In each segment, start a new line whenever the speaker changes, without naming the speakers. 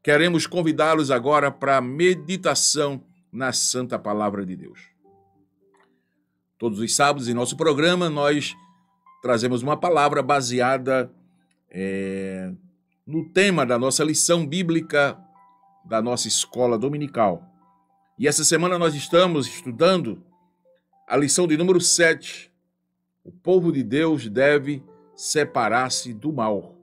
queremos convidá-los agora para a meditação na Santa Palavra de Deus. Todos os sábados, em nosso programa, nós trazemos uma palavra baseada no tema da nossa lição bíblica da nossa escola dominical. E essa semana nós estamos estudando a lição de número 7. O povo de Deus deve separar-se do mal.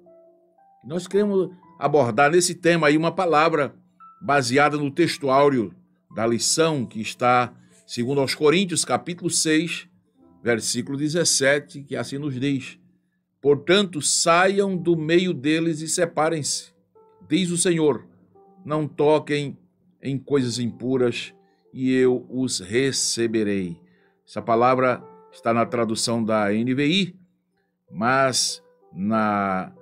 Nós queremos abordar nesse tema aí uma palavra baseada no texto áureo da lição que está, segundo aos Coríntios, capítulo 6, versículo 17, que assim nos diz: portanto, saiam do meio deles e separem-se, diz o Senhor, não toquem em coisas impuras e eu os receberei. Essa palavra está na tradução da NVI, mas na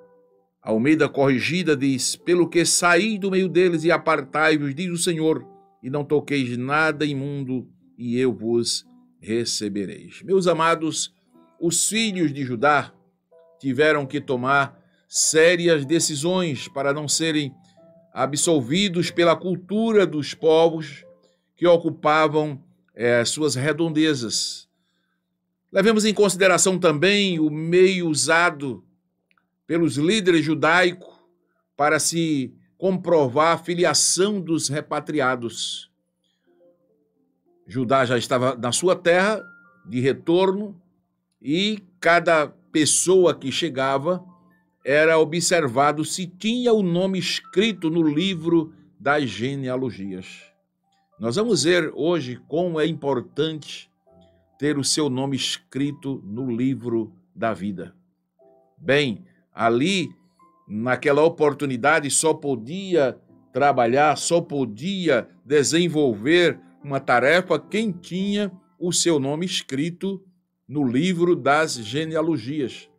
Almeida Corrigida diz: pelo que saí do meio deles e apartai-vos, diz o Senhor, e não toqueis nada imundo, e eu vos recebereis. Meus amados, os filhos de Judá tiveram que tomar sérias decisões para não serem absolvidos pela cultura dos povos que ocupavam suas redondezas. Levemos em consideração também o meio usado pelos líderes judaicos para se comprovar a filiação dos repatriados. Judá já estava na sua terra de retorno e cada pessoa que chegava era observado se tinha o nome escrito no livro das genealogias. Nós vamos ver hoje como é importante ter o seu nome escrito no livro da vida. Bem, ali, naquela oportunidade, só podia trabalhar, só podia desenvolver uma tarefa quem tinha o seu nome escrito no livro das genealogias.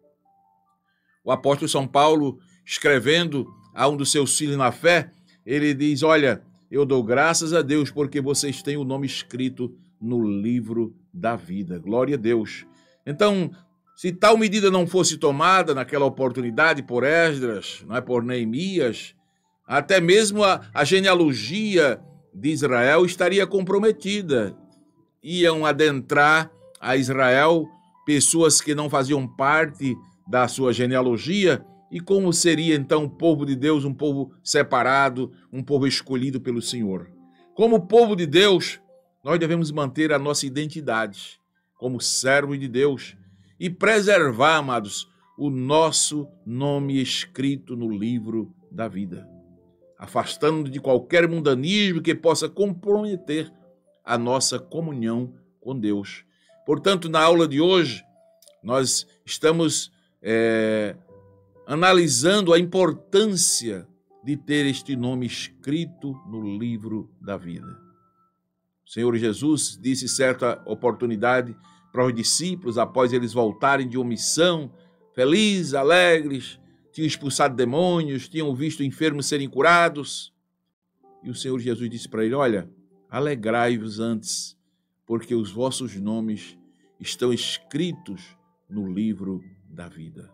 O apóstolo São Paulo, escrevendo a um dos seus filhos na fé, ele diz: olha, eu dou graças a Deus porque vocês têm o nome escrito no livro da vida. Glória a Deus. Então, se tal medida não fosse tomada naquela oportunidade por Esdras, não é, por Neemias, até mesmo a genealogia de Israel estaria comprometida. Iam adentrar a Israel pessoas que não faziam parte da sua genealogia, e como seria então o povo de Deus, um povo separado, um povo escolhido pelo Senhor. Como povo de Deus, nós devemos manter a nossa identidade como servos de Deus e preservar, amados, o nosso nome escrito no livro da vida, afastando de qualquer mundanismo que possa comprometer a nossa comunhão com Deus. Portanto, na aula de hoje, nós estamos analisando a importância de ter este nome escrito no livro da vida. O Senhor Jesus disse certa oportunidade para os discípulos, após eles voltarem de uma missão, felizes, alegres, tinham expulsado demônios, tinham visto enfermos serem curados. E o Senhor Jesus disse para ele: olha, alegrai-vos antes, porque os vossos nomes estão escritos no livro da vida.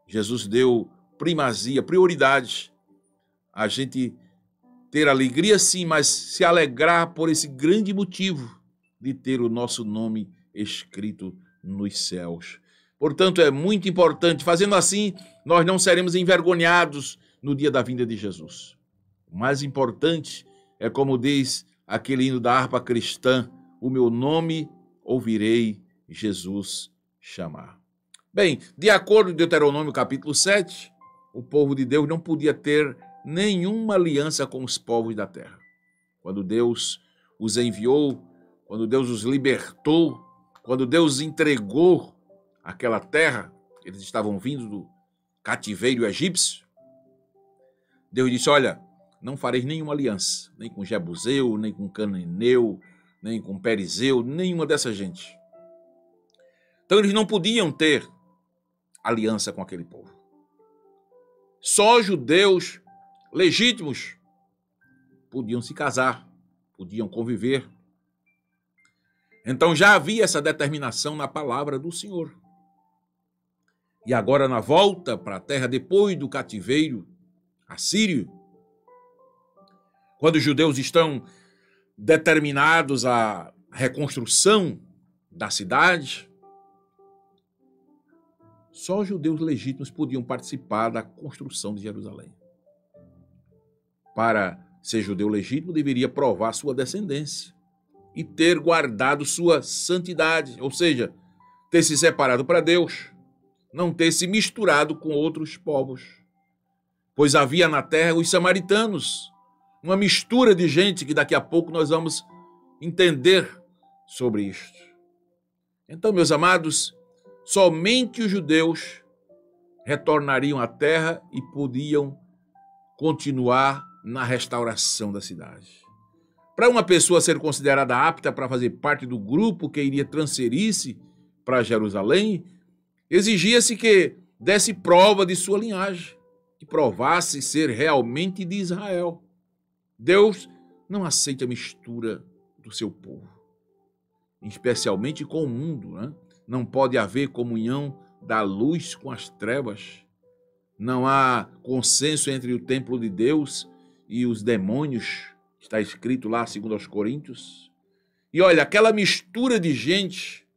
Jesus deu primazia, prioridade a gente ter alegria sim, mas se alegrar por esse grande motivo de ter o nosso nome escrito nos céus. Portanto, é muito importante. Fazendo assim, nós não seremos envergonhados no dia da vinda de Jesus. O mais importante é, como diz aquele hino da harpa cristã: o meu nome ouvirei Jesus chamar. Bem, de acordo com Deuteronômio capítulo 7, o povo de Deus não podia ter nenhuma aliança com os povos da terra. Quando Deus os enviou, quando Deus os libertou, quando Deus entregou aquela terra, eles estavam vindo do cativeiro egípcio, Deus disse: olha, não fareis nenhuma aliança, nem com Jebuseu, nem com Cananeu, nem com Perizeu, nenhuma dessa gente. Então eles não podiam ter aliança com aquele povo. Só judeus legítimos podiam se casar, podiam conviver. Então já havia essa determinação na palavra do Senhor. E agora, na volta para a terra, depois do cativeiro assírio, Quando os judeus estão determinados à reconstrução da cidade, só os judeus legítimos podiam participar da construção de Jerusalém. Para ser judeu legítimo, deveria provar sua descendência e ter guardado sua santidade, ou seja, ter se separado para Deus, não ter se misturado com outros povos. Pois havia na terra os samaritanos, uma mistura de gente que daqui a pouco nós vamos entender sobre isto. Então, meus amados, somente os judeus retornariam à terra e podiam continuar na restauração da cidade. Para uma pessoa ser considerada apta para fazer parte do grupo que iria transferir-se para Jerusalém, exigia-se que desse prova de sua linhagem, que provasse ser realmente de Israel. Deus não aceita a mistura do seu povo, especialmente com o mundo, né? Não pode haver comunhão da luz com as trevas. Não há consenso entre o templo de Deus e os demônios, está escrito lá, segundo aos Coríntios. E olha, aquela mistura de gente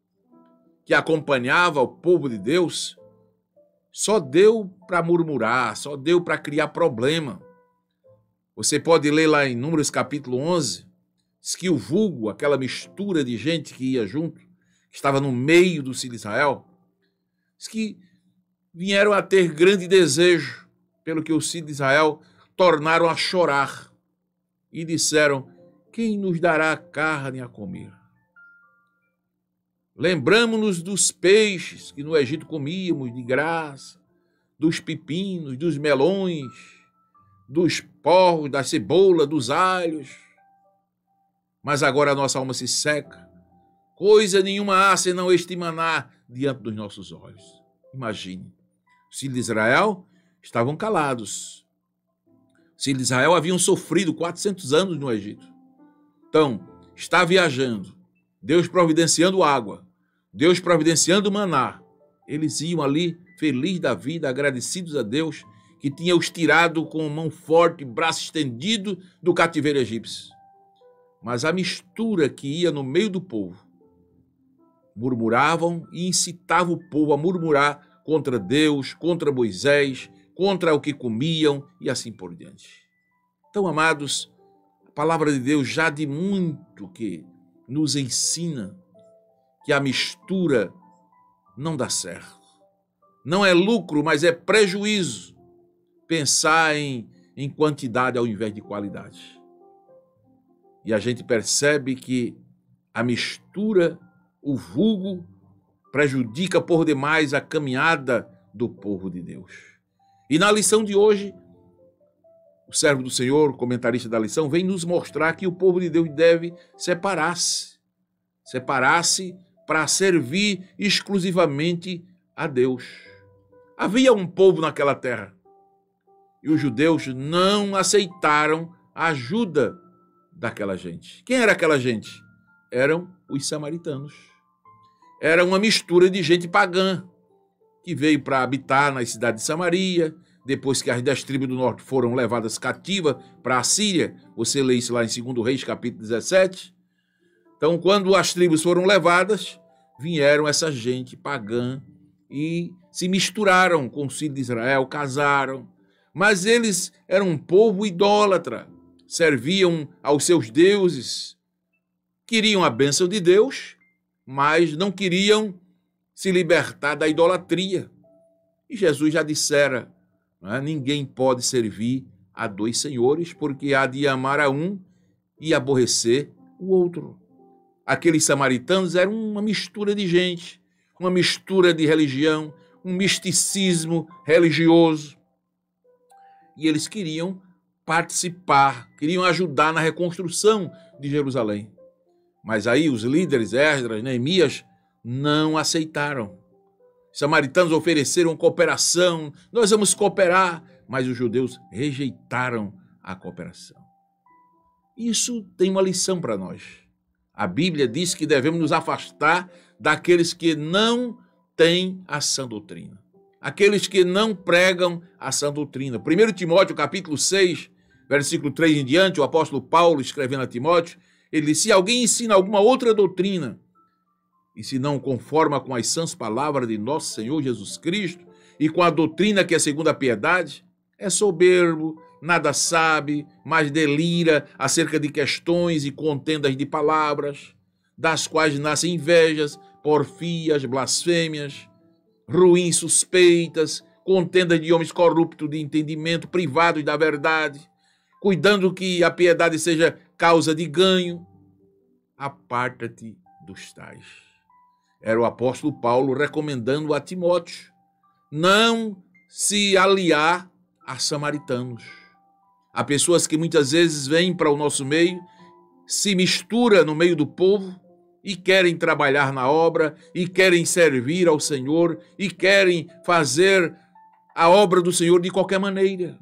que acompanhava o povo de Deus só deu para murmurar, só deu para criar problema. Você pode ler lá em Números capítulo 11, diz que o vulgo, aquela mistura de gente que ia junto, que estava no meio do filho de Israel, diz que vieram a ter grande desejo, pelo que os filhos de Israel tornaram a chorar e disseram: quem nos dará carne a comer? Lembramos-nos dos peixes que no Egito comíamos de graça, dos pepinos, dos melões, dos porros, da cebola, dos alhos. Mas agora a nossa alma se seca. Coisa nenhuma há senão este maná diante dos nossos olhos. Imagine, os filhos de Israel estavam calados. Os filhos de Israel haviam sofrido 400 anos no Egito. Então, está viajando, Deus providenciando água, Deus providenciando maná. Eles iam ali, felizes da vida, agradecidos a Deus, que tinha os tirado com mão forte, braço estendido do cativeiro egípcio. Mas a mistura que ia no meio do povo, murmuravam e incitavam o povo a murmurar contra Deus, contra Moisés, contra o que comiam e assim por diante. Então, amados, a palavra de Deus já de muito que nos ensina que a mistura não dá certo. Não é lucro, mas é prejuízo pensar em quantidade ao invés de qualidade. E a gente percebe que a mistura, o vulgo, prejudica por demais a caminhada do povo de Deus. E na lição de hoje, o servo do Senhor, comentarista da lição, vem nos mostrar que o povo de Deus deve separar-se para servir exclusivamente a Deus. Havia um povo naquela terra e os judeus não aceitaram a ajuda daquela gente. Quem era aquela gente? Eram os samaritanos. Era uma mistura de gente pagã que veio para habitar na cidade de Samaria, depois que as 10 tribos do norte foram levadas cativas para a Síria. Você lê isso lá em 2 Reis, capítulo 17. Então, quando as tribos foram levadas, vieram essa gente pagã e se misturaram com os filhos de Israel, casaram. Mas eles eram um povo idólatra, serviam aos seus deuses, queriam a bênção de Deus, mas não queriam se libertar da idolatria. E Jesus já dissera, ninguém pode servir a dois senhores, porque há de amar a um e aborrecer o outro. Aqueles samaritanos eram uma mistura de gente, uma mistura de religião, um misticismo religioso. E eles queriam participar, queriam ajudar na reconstrução de Jerusalém. Mas aí os líderes, Esdras, Neemias, não aceitaram. Os samaritanos ofereceram cooperação, nós vamos cooperar, mas os judeus rejeitaram a cooperação. Isso tem uma lição para nós. A Bíblia diz que devemos nos afastar daqueles que não têm a sã doutrina, aqueles que não pregam a sã doutrina. 1 Timóteo, capítulo 6, versículo 3 em diante, o apóstolo Paulo, escrevendo a Timóteo, ele diz: se alguém ensina alguma outra doutrina, e se não conforma com as sãs palavras de nosso Senhor Jesus Cristo, e com a doutrina que é segundo a piedade, é soberbo, nada sabe, mas delira acerca de questões e contendas de palavras, das quais nascem invejas, porfias, blasfêmias, ruins suspeitas, contendas de homens corruptos de entendimento, privados da verdade, cuidando que a piedade seja causa de ganho. Aparta-te dos tais. Era o apóstolo Paulo recomendando a Timóteo não se aliar a samaritanos. Há pessoas que muitas vezes vêm para o nosso meio, se misturam no meio do povo e querem trabalhar na obra, e querem servir ao Senhor, e querem fazer a obra do Senhor de qualquer maneira.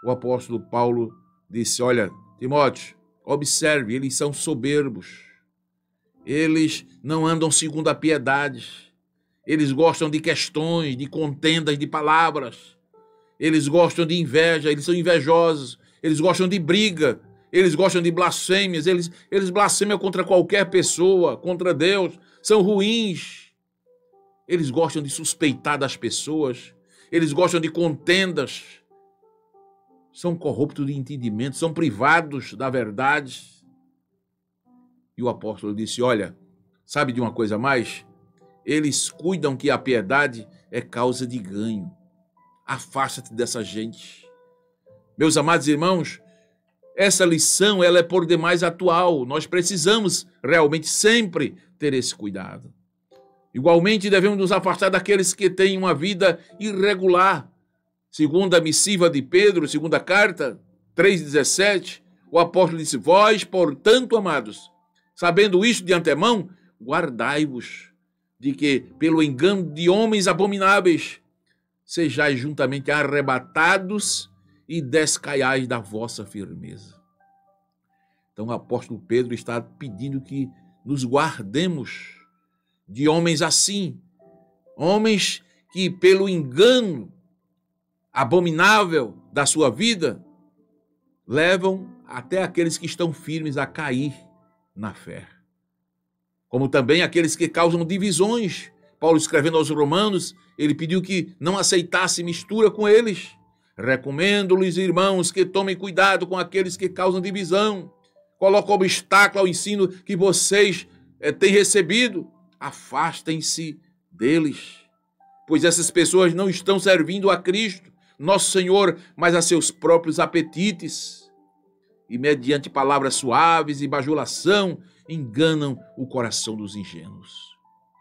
O apóstolo Paulo disse: olha, Timóteo, observe, eles são soberbos. Eles não andam segundo a piedade. Eles gostam de questões, de contendas de palavras. Eles gostam de inveja, eles são invejosos. Eles gostam de briga, eles gostam de blasfêmias. Eles blasfemam contra qualquer pessoa, contra Deus. São ruins. Eles gostam de suspeitar das pessoas. Eles gostam de contendas. São corruptos de entendimento, são privados da verdade. E o apóstolo disse: olha, sabe de uma coisa a mais? Eles cuidam que a piedade é causa de ganho. Afasta-te dessa gente. Meus amados irmãos, essa lição ela é por demais atual. Nós precisamos realmente sempre ter esse cuidado. Igualmente, devemos nos afastar daqueles que têm uma vida irregular. Segundo a missiva de Pedro, segunda carta, 3,17, o apóstolo disse: vós, portanto, amados, sabendo isto de antemão, guardai-vos de que, pelo engano de homens abomináveis, sejais juntamente arrebatados e descaiais da vossa firmeza. Então o apóstolo Pedro está pedindo que nos guardemos de homens assim, homens que, pelo engano abominável da sua vida, levam até aqueles que estão firmes a cair na fé. Como também aqueles que causam divisões. Paulo, escrevendo aos Romanos, ele pediu que não aceitasse mistura com eles. Recomendo-lhes, irmãos, que tomem cuidado com aqueles que causam divisão, colocam obstáculo ao ensino que vocês têm recebido. Afastem-se deles, pois essas pessoas não estão servindo a Cristo, nosso Senhor, mas a seus próprios apetites. E mediante palavras suaves e bajulação, enganam o coração dos ingênuos.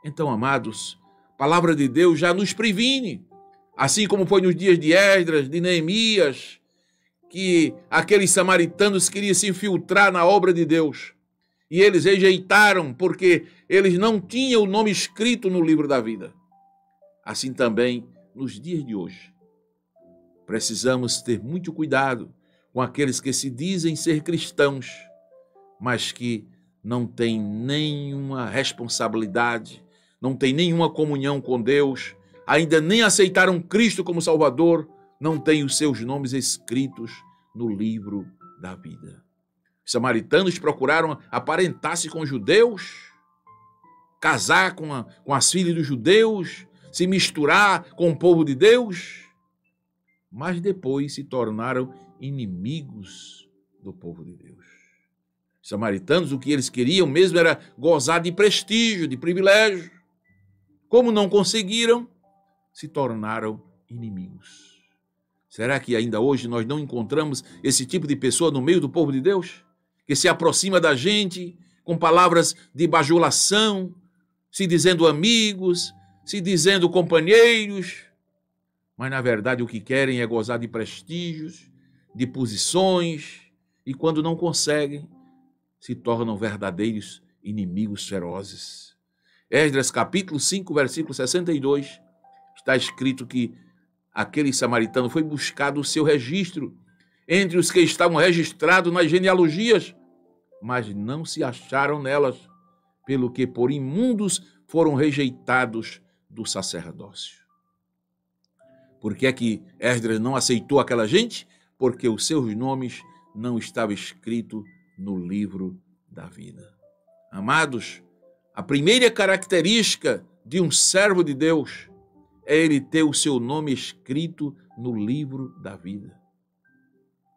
Então, amados, a palavra de Deus já nos previne, assim como foi nos dias de Esdras, de Neemias, que aqueles samaritanos queriam se infiltrar na obra de Deus, e eles rejeitaram porque eles não tinham o nome escrito no livro da vida. Assim também, nos dias de hoje, precisamos ter muito cuidado com aqueles que se dizem ser cristãos, mas que não têm nenhuma responsabilidade, não têm nenhuma comunhão com Deus, ainda nem aceitaram Cristo como Salvador, não têm os seus nomes escritos no livro da vida. Os samaritanos procuraram aparentar-se com os judeus, casar com as filhas dos judeus, se misturar com o povo de Deus, mas depois se tornaram inimigos do povo de Deus. Os samaritanos, o que eles queriam mesmo era gozar de prestígio, de privilégio. Como não conseguiram, se tornaram inimigos. Será que ainda hoje nós não encontramos esse tipo de pessoa no meio do povo de Deus? Que se aproxima da gente com palavras de bajulação, se dizendo amigos, se dizendo companheiros, mas na verdade o que querem é gozar de prestígios, de posições, e quando não conseguem, se tornam verdadeiros inimigos ferozes. Esdras capítulo 5, versículo 62, está escrito que aquele samaritano foi buscado o seu registro entre os que estavam registrados nas genealogias, mas não se acharam nelas, pelo que por imundos foram rejeitados do sacerdócio. Por que é que Esdras não aceitou aquela gente? Porque os seus nomes não estava escrito no livro da vida. Amados, a primeira característica de um servo de Deus é ele ter o seu nome escrito no livro da vida.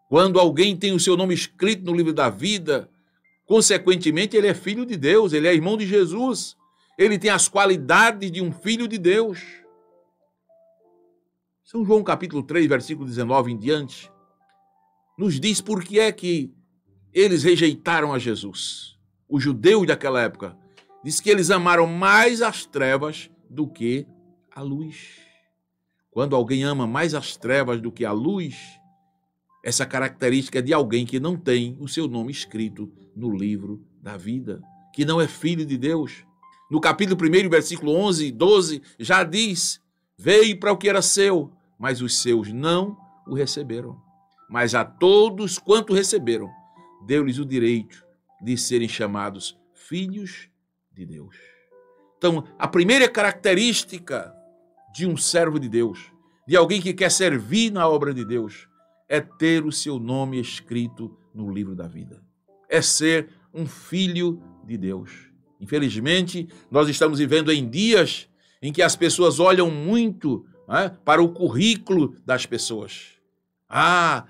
Quando alguém tem o seu nome escrito no livro da vida, consequentemente ele é filho de Deus, ele é irmão de Jesus, ele tem as qualidades de um filho de Deus. São João capítulo 3, versículo 19 em diante, nos diz por que é que eles rejeitaram a Jesus. Os judeus daquela época, diz que eles amaram mais as trevas do que a luz. Quando alguém ama mais as trevas do que a luz, essa característica é de alguém que não tem o seu nome escrito no livro da vida, que não é filho de Deus. No capítulo 1, versículo 11 e 12, já diz: veio para o que era seu, mas os seus não o receberam. Mas a todos quanto receberam, deu-lhes o direito de serem chamados filhos de Deus. Então, a primeira característica de um servo de Deus, de alguém que quer servir na obra de Deus, é ter o seu nome escrito no livro da vida. É ser um filho de Deus. Infelizmente, nós estamos vivendo em dias em que as pessoas olham muito para o currículo das pessoas.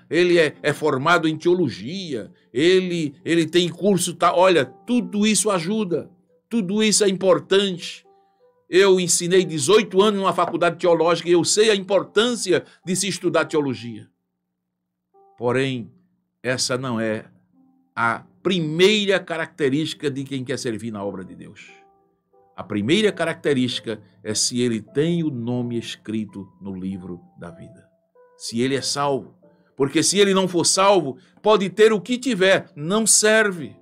Ele é formado em teologia, ele tem curso, tá? Olha, tudo isso ajuda, tudo isso é importante. Eu ensinei 18 anos numa faculdade teológica e eu sei a importância de se estudar teologia. Porém, essa não é a primeira característica de quem quer servir na obra de Deus. A primeira característica é se ele tem o nome escrito no livro da vida. Se ele é salvo. Porque se ele não for salvo, pode ter o que tiver, não serve.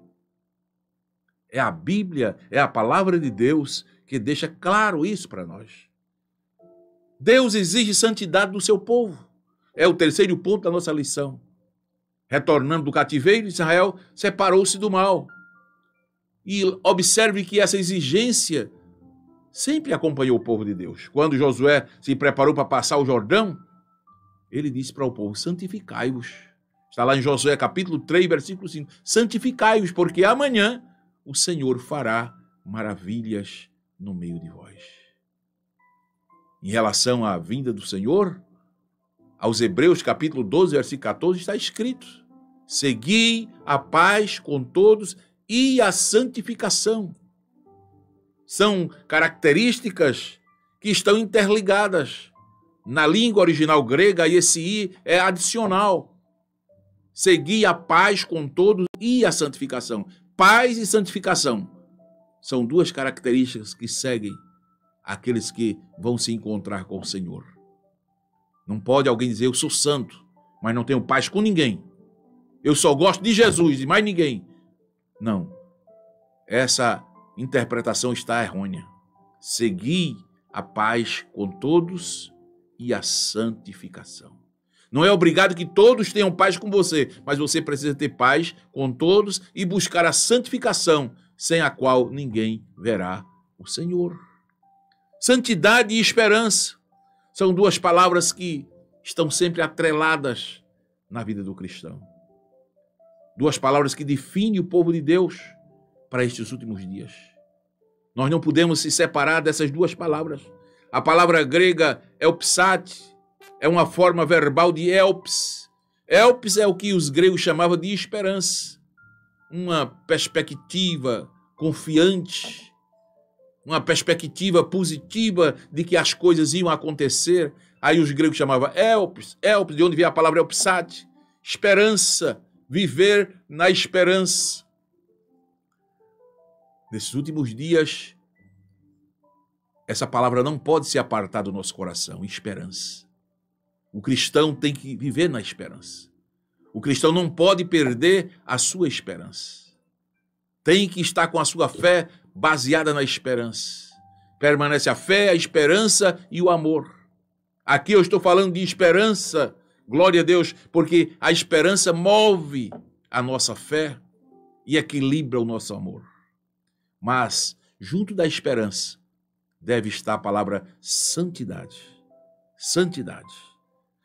É a Bíblia, é a palavra de Deus que deixa claro isso para nós. Deus exige santidade do seu povo. É o terceiro ponto da nossa lição. Retornando do cativeiro, Israel separou-se do mal. E observe que essa exigência sempre acompanhou o povo de Deus. Quando Josué se preparou para passar o Jordão, ele disse para o povo: santificai-vos. Está lá em Josué capítulo 3, versículo 5. Santificai-vos, porque amanhã o Senhor fará maravilhas no meio de vós. Em relação à vinda do Senhor, aos Hebreus capítulo 12, versículo 14, está escrito: segui a paz com todos e a santificação. São características que estão interligadas. Na língua original grega, esse i é adicional. Segui a paz com todos e a santificação. Paz e santificação são duas características que seguem aqueles que vão se encontrar com o Senhor. Não pode alguém dizer: eu sou santo, mas não tenho paz com ninguém. Eu só gosto de Jesus e mais ninguém. Não. Essa interpretação está errônea. Segui a paz com todos e a santificação. Não é obrigado que todos tenham paz com você, mas você precisa ter paz com todos e buscar a santificação, sem a qual ninguém verá o Senhor. Santidade e esperança são duas palavras que estão sempre atreladas na vida do cristão. Duas palavras que definem o povo de Deus para estes últimos dias. Nós não podemos se separar dessas duas palavras. A palavra grega elpsate é uma forma verbal de elpis. Elpis é o que os gregos chamavam de esperança. Uma perspectiva confiante, uma perspectiva positiva de que as coisas iam acontecer. Aí os gregos chamavam elpis, de onde vem a palavra elpsate, esperança, viver na esperança. Nesses últimos dias, essa palavra não pode se apartar do nosso coração, esperança. O cristão tem que viver na esperança. O cristão não pode perder a sua esperança. Tem que estar com a sua fé baseada na esperança. Permanece a fé, a esperança e o amor. Aqui eu estou falando de esperança, glória a Deus, porque a esperança move a nossa fé e equilibra o nosso amor. Mas, junto da esperança, deve estar a palavra santidade. Santidade.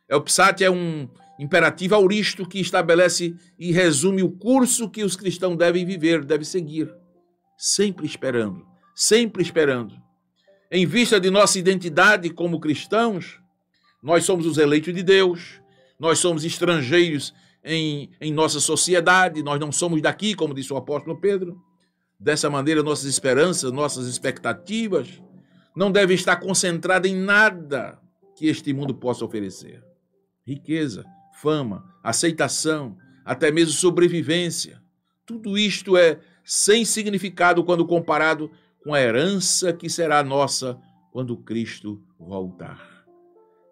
Elpsate é um imperativo auristo que estabelece e resume o curso que os cristãos devem viver, devem seguir, sempre esperando, sempre esperando. Em vista de nossa identidade como cristãos, nós somos os eleitos de Deus, nós somos estrangeiros em nossa sociedade, nós não somos daqui, como disse o apóstolo Pedro. Dessa maneira, nossas esperanças, nossas expectativas não devem estar concentradas em nada que este mundo possa oferecer. Riqueza, fama, aceitação, até mesmo sobrevivência. Tudo isto é sem significado quando comparado com a herança que será nossa quando Cristo voltar.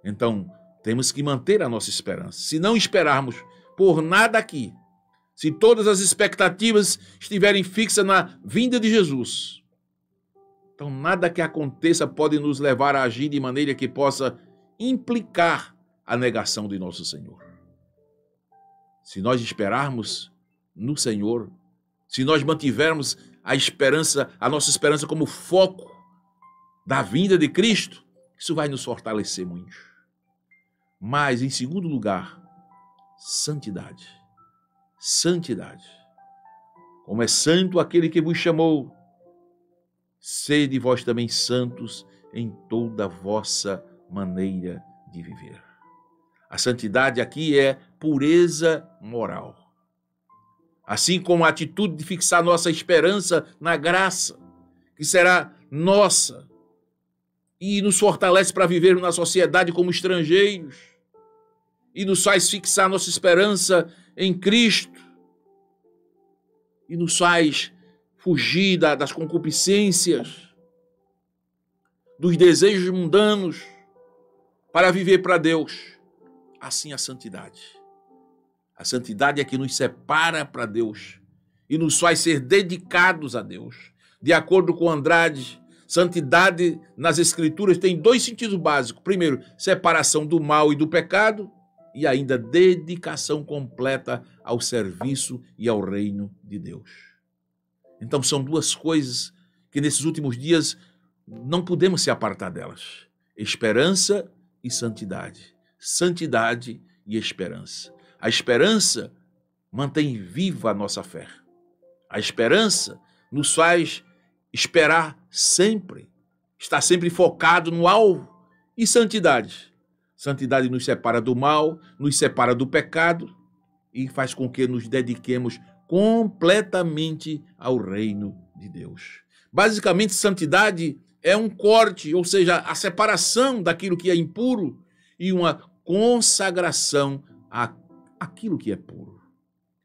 Então, temos que manter a nossa esperança. Se não esperarmos por nada aqui, se todas as expectativas estiverem fixas na vinda de Jesus, então nada que aconteça pode nos levar a agir de maneira que possa implicar a negação de nosso Senhor. Se nós esperarmos no Senhor, se nós mantivermos a esperança, a nossa esperança como foco da vinda de Cristo, isso vai nos fortalecer muito. Mas, em segundo lugar, santidade. Santidade. Como é santo aquele que vos chamou, sede vós também santos em toda a vossa maneira de viver. A santidade aqui é pureza moral. Assim como a atitude de fixar nossa esperança na graça, que será nossa, e nos fortalece para viver na sociedade como estrangeiros, e nos faz fixar nossa esperança em Cristo, e nos faz fugir das concupiscências, dos desejos mundanos, para viver para Deus. Assim a santidade. A santidade é que nos separa para Deus e nos faz ser dedicados a Deus. De acordo com Andrade, santidade nas Escrituras tem dois sentidos básicos. Primeiro, separação do mal e do pecado, e ainda dedicação completa ao serviço e ao reino de Deus. Então são duas coisas que nesses últimos dias não podemos se apartar delas. Esperança e santidade. Santidade e esperança. A esperança mantém viva a nossa fé. A esperança nos faz esperar sempre, estar sempre focado no alvo. E santidade? Santidade nos separa do mal, nos separa do pecado e faz com que nos dediquemos completamente ao reino de Deus. Basicamente, santidade é um corte, ou seja, a separação daquilo que é impuro e uma consagração àquilo que é puro.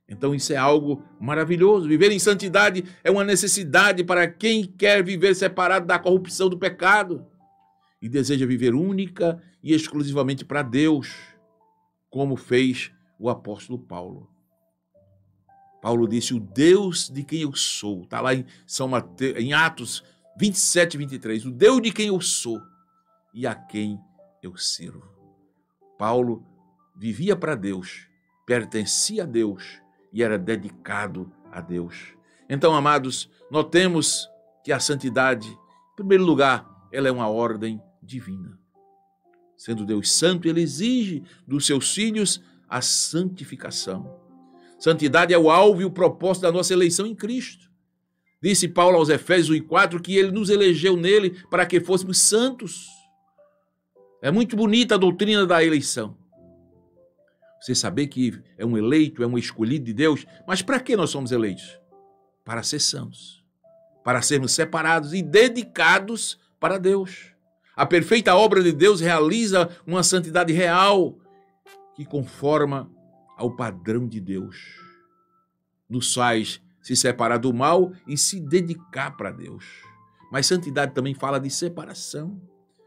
Então isso é algo maravilhoso. Viver em santidade é uma necessidade para quem quer viver separado da corrupção do pecado e deseja viver única e exclusivamente para Deus, como fez o apóstolo Paulo. Paulo disse, o Deus de quem eu sou, está lá em Atos 27, 23, o Deus de quem eu sou e a quem eu sirvo. Paulo vivia para Deus, pertencia a Deus e era dedicado a Deus. Então, amados, notemos que a santidade, em primeiro lugar, ela é uma ordem divina. Sendo Deus santo, ele exige dos seus filhos a santificação. Santidade é o alvo e o propósito da nossa eleição em Cristo. Disse Paulo aos Efésios 1:4 que ele nos elegeu nele para que fôssemos santos. É muito bonita a doutrina da eleição. Você saber que é um eleito, é um escolhido de Deus, mas para que nós somos eleitos? Para ser santos, para sermos separados e dedicados para Deus. A perfeita obra de Deus realiza uma santidade real que conforma ao padrão de Deus. Nos faz se separar do mal e se dedicar para Deus. Mas santidade também fala de separação.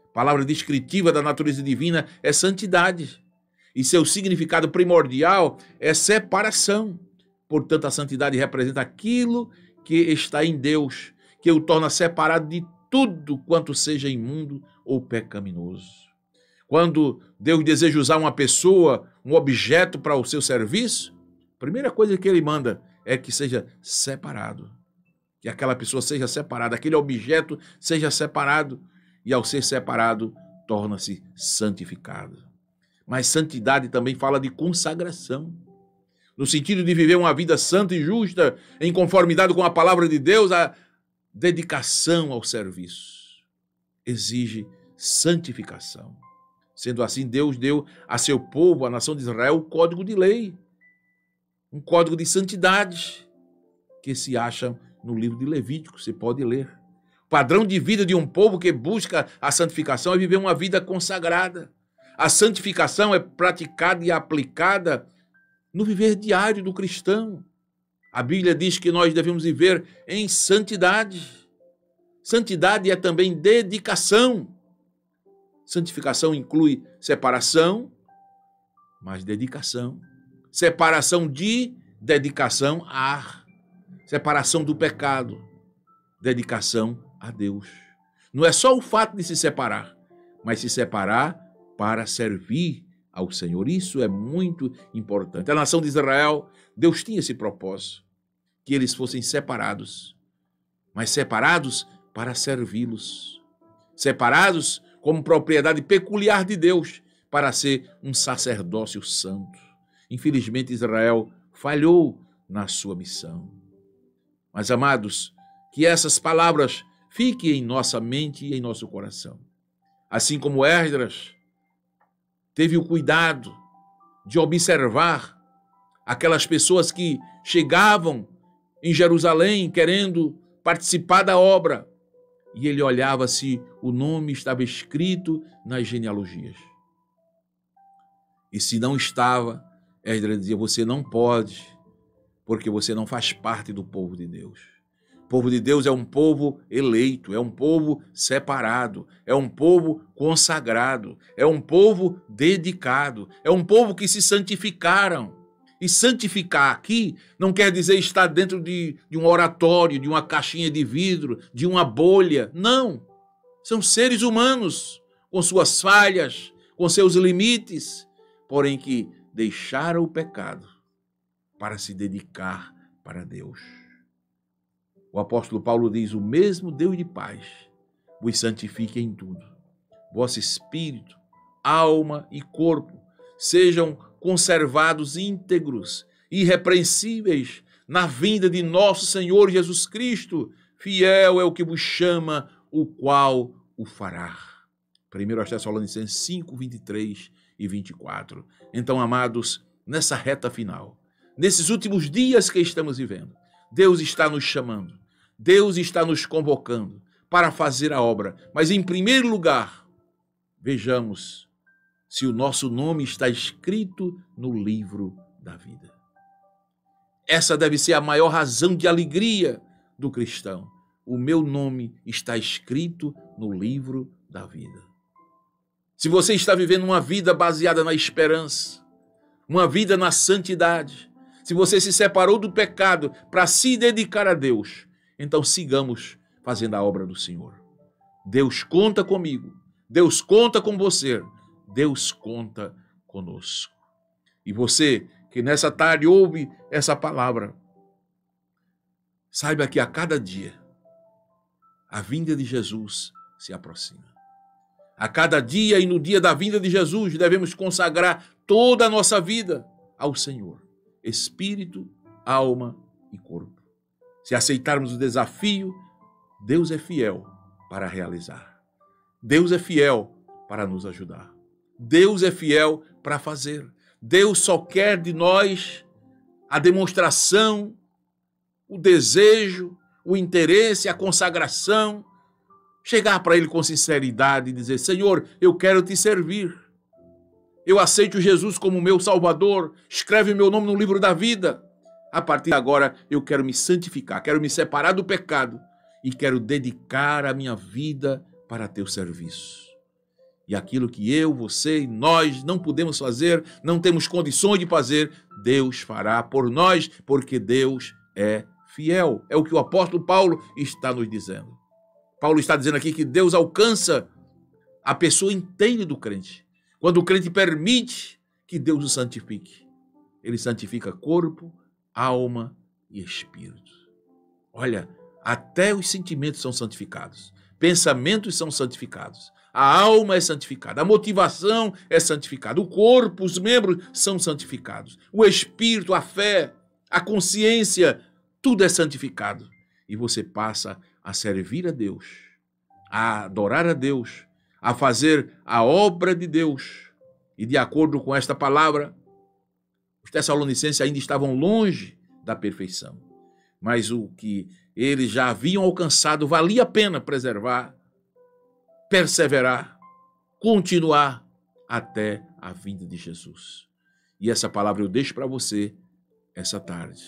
A palavra descritiva da natureza divina é santidade. E seu significado primordial é separação. Portanto, a santidade representa aquilo que está em Deus, que o torna separado de tudo quanto seja imundo ou pecaminoso. Quando Deus deseja usar uma pessoa, um objeto para o seu serviço, a primeira coisa que ele manda é que seja separado. Que aquela pessoa seja separada, aquele objeto seja separado, e ao ser separado, torna-se santificado. Mas santidade também fala de consagração, no sentido de viver uma vida santa e justa, em conformidade com a palavra de Deus. A dedicação ao serviço exige santificação. Sendo assim, Deus deu a seu povo, a nação de Israel, o código de lei, um código de santidade, que se acha no livro de Levítico, você pode ler. O padrão de vida de um povo que busca a santificação é viver uma vida consagrada. A santificação é praticada e aplicada no viver diário do cristão. A Bíblia diz que nós devemos viver em santidade. Santidade é também dedicação. Santificação inclui separação, mas dedicação. Separação de, dedicação a. Separação do pecado, dedicação a Deus. Não é só o fato de se separar, mas se separar para servir ao Senhor. Isso é muito importante. A nação de Israel, Deus tinha esse propósito, que eles fossem separados, mas separados para servi-los, separados como propriedade peculiar de Deus, para ser um sacerdócio santo. Infelizmente, Israel falhou na sua missão. Mas, amados, que essas palavras fiquem em nossa mente e em nosso coração. Assim como Esdras teve o cuidado de observar aquelas pessoas que chegavam em Jerusalém querendo participar da obra, e ele olhava se o nome estava escrito nas genealogias. E se não estava, Esdras dizia: você não pode, porque você não faz parte do povo de Deus. O povo de Deus é um povo eleito, é um povo separado, é um povo consagrado, é um povo dedicado, é um povo que se santificaram. E santificar aqui não quer dizer estar dentro de um oratório, de uma caixinha de vidro, de uma bolha. Não. São seres humanos, com suas falhas, com seus limites, porém que deixaram o pecado para se dedicar para Deus. O apóstolo Paulo diz: o mesmo Deus de paz vos santifique em tudo. Vosso espírito, alma e corpo sejam conservados íntegros, irrepreensíveis, na vinda de nosso Senhor Jesus Cristo. Fiel é o que vos chama, o qual o fará. 1 Tessalonicenses 5, 23 e 24. Então, amados, nessa reta final, nesses últimos dias que estamos vivendo, Deus está nos chamando, Deus está nos convocando para fazer a obra. Mas, em primeiro lugar, vejamos se o nosso nome está escrito no livro da vida. Essa deve ser a maior razão de alegria do cristão. O meu nome está escrito no livro da vida. Se você está vivendo uma vida baseada na esperança, uma vida na santidade, se você se separou do pecado para se dedicar a Deus, então sigamos fazendo a obra do Senhor. Deus conta comigo, Deus conta com você, Deus conta conosco. E você que nessa tarde ouve essa palavra, saiba que a cada dia a vinda de Jesus se aproxima. A cada dia e no dia da vinda de Jesus devemos consagrar toda a nossa vida ao Senhor, espírito, alma e corpo. Se aceitarmos o desafio, Deus é fiel para realizar. Deus é fiel para nos ajudar. Deus é fiel para fazer. Deus só quer de nós a demonstração, o desejo, o interesse, a consagração. Chegar para Ele com sinceridade e dizer: Senhor, eu quero te servir. Eu aceito Jesus como meu Salvador. Escreve meu nome no livro da vida. A partir de agora eu quero me santificar, quero me separar do pecado e quero dedicar a minha vida para teu serviço. E aquilo que eu, você e nós não podemos fazer, não temos condições de fazer, Deus fará por nós, porque Deus é fiel. É o que o apóstolo Paulo está nos dizendo. Paulo está dizendo aqui que Deus alcança a pessoa inteira do crente. Quando o crente permite que Deus o santifique, ele santifica corpo, alma e espírito. Olha, até os sentimentos são santificados, pensamentos são santificados, A alma é santificada, a motivação é santificada, o corpo, os membros são santificados, o espírito, a fé, a consciência, tudo é santificado. E você passa a servir a Deus, a adorar a Deus, a fazer a obra de Deus. E de acordo com esta palavra, os Tessalonicenses ainda estavam longe da perfeição. Mas o que eles já haviam alcançado valia a pena preservar, perseverar, continuar até a vinda de Jesus. E essa palavra eu deixo para você essa tarde.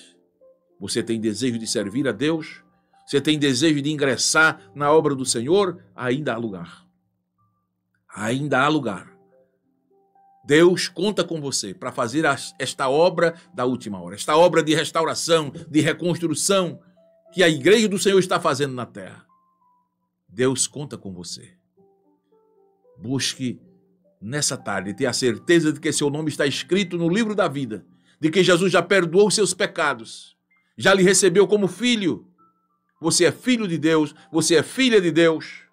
Você tem desejo de servir a Deus? Você tem desejo de ingressar na obra do Senhor? Ainda há lugar. Ainda há lugar. Deus conta com você para fazer esta obra da última hora, esta obra de restauração, de reconstrução que a igreja do Senhor está fazendo na terra. Deus conta com você. Busque nessa tarde ter a certeza de que seu nome está escrito no livro da vida, de que Jesus já perdoou os seus pecados, já lhe recebeu como filho. Você é filho de Deus, você é filha de Deus.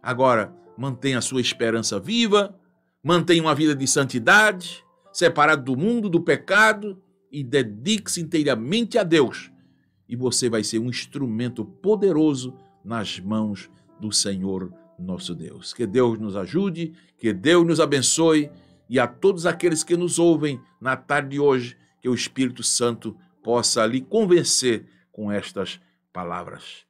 Agora, mantenha a sua esperança viva, mantenha uma vida de santidade, separado do mundo, do pecado, e dedique-se inteiramente a Deus. E você vai ser um instrumento poderoso nas mãos do Senhor nosso Deus. Que Deus nos ajude, que Deus nos abençoe, e a todos aqueles que nos ouvem na tarde de hoje, que o Espírito Santo possa lhe convencer com estas palavras.